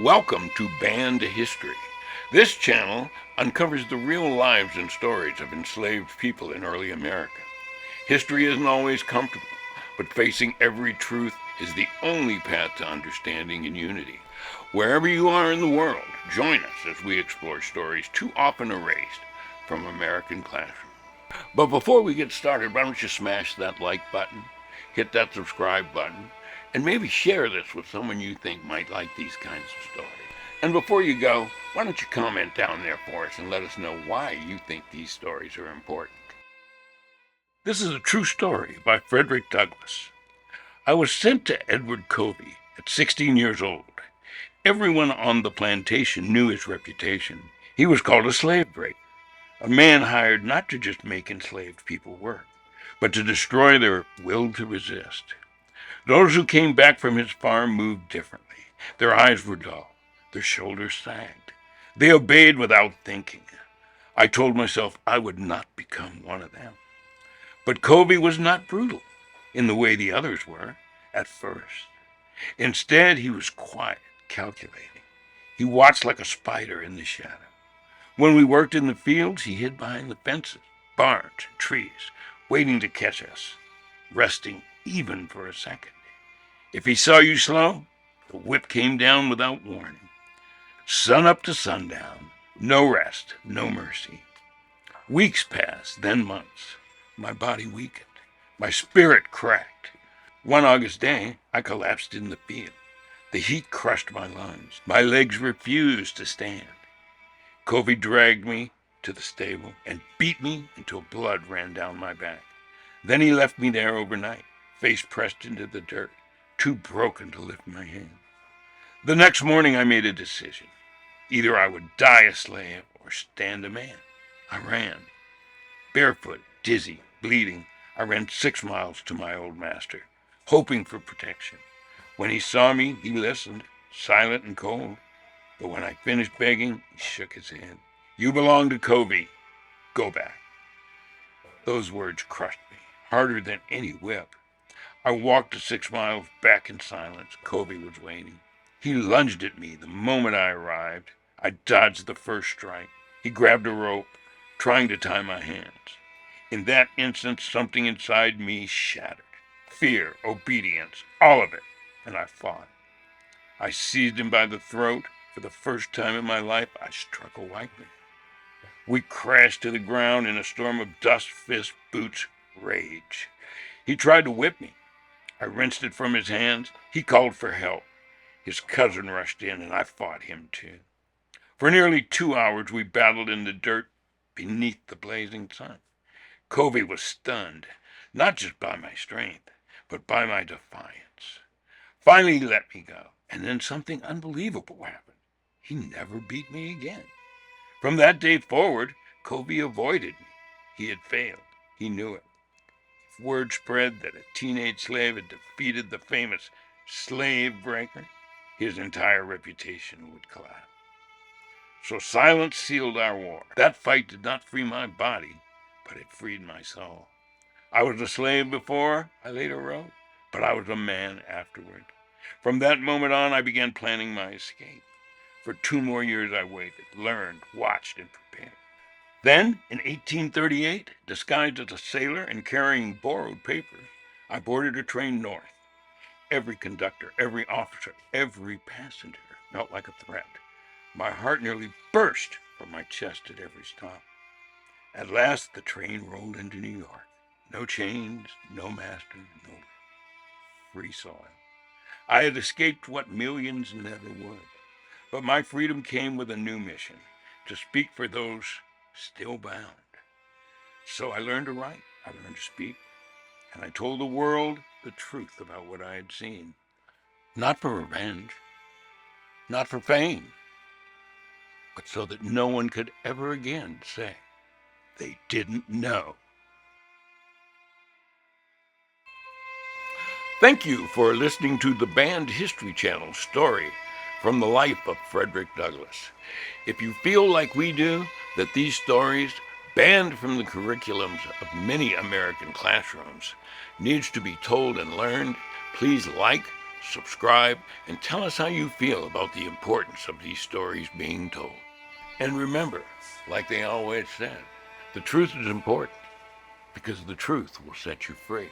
Welcome to Banned History. This channel uncovers the real lives and stories of enslaved people in early America. History isn't always comfortable, but facing every truth is the only path to understanding and unity. Wherever you are in the world, join us as we explore stories too often erased from American classrooms. But before we get started, why don't you smash that like button, hit that subscribe button, and maybe share this with someone you think might like these kinds of stories. And before you go, why don't you comment down there for us and let us know why you think these stories are important. This is a true story by Fredrick Douglas. I was sent to Edward Covey at 16 years old. Everyone on the plantation knew his reputation. He was called a slave breaker, a man hired not to just make enslaved people work, but to destroy their will to resist. Those who came back from his farm moved differently. Their eyes were dull. Their shoulders sagged. They obeyed without thinking. I told myself I would not become one of them. But Covey was not brutal in the way the others were at first. Instead, he was quiet, calculating. He watched like a spider in the shadow. When we worked in the fields, he hid behind the fences, barns, and trees, waiting to catch us, resting even for a second. If he saw you slow, the whip came down without warning. Sun up to sundown, no rest, no mercy. Weeks passed, then months. My body weakened. My spirit cracked. One August day, I collapsed in the field. The heat crushed my lungs. My legs refused to stand. Covey dragged me to the stable and beat me until blood ran down my back. Then he left me there overnight, face pressed into the dirt, too broken to lift my hand. The next morning I made a decision. Either I would die a slave or stand a man. I ran. Barefoot, dizzy, bleeding, I ran 6 miles to my old master, hoping for protection. When he saw me, he listened, silent and cold. But when I finished begging, he shook his head. You belong to Covey. Go back. Those words crushed me, harder than any whip. I walked the 6 miles back in silence. Covey was waiting. He lunged at me the moment I arrived. I dodged the first strike. He grabbed a rope, trying to tie my hands. In that instant, something inside me shattered. Fear, obedience, all of it. And I fought. I seized him by the throat. For the first time in my life, I struck a white man. We crashed to the ground in a storm of dust, fists, boots, rage. He tried to whip me. I wrenched it from his hands. He called for help. His cousin rushed in, and I fought him too. For nearly 2 hours, we battled in the dirt beneath the blazing sun. Covey was stunned, not just by my strength, but by my defiance. Finally, he let me go, and then something unbelievable happened. He never beat me again. From that day forward, Covey avoided me. He had failed. He knew it. If word spread that a teenage slave had defeated the famous slave breaker, his entire reputation would collapse. So silence sealed our war. That fight did not free my body, but it freed my soul. I was a slave before, I later wrote, but I was a man afterward. From that moment on, I began planning my escape. For 2 more years I waited, learned, watched, and prepared. Then, in 1838, disguised as a sailor and carrying borrowed papers, I boarded a train north. Every conductor, every officer, every passenger felt like a threat. My heart nearly burst from my chest at every stop. At last, the train rolled into New York. No chains, no master, no free soil. I had escaped what millions never would. But my freedom came with a new mission, to speak for those still bound. So I learned to write, I learned to speak, and I told the world the truth about what I had seen. Not for revenge, not for fame, but so that no one could ever again say they didn't know. Thank you for listening to the Banned History Channel story from the life of Fredrick Douglass. If you feel like we do, that these stories, banned from the curriculums of many American classrooms, needs to be told and learned, please like, subscribe, and tell us how you feel about the importance of these stories being told. And remember, like they always said, the truth is important because the truth will set you free.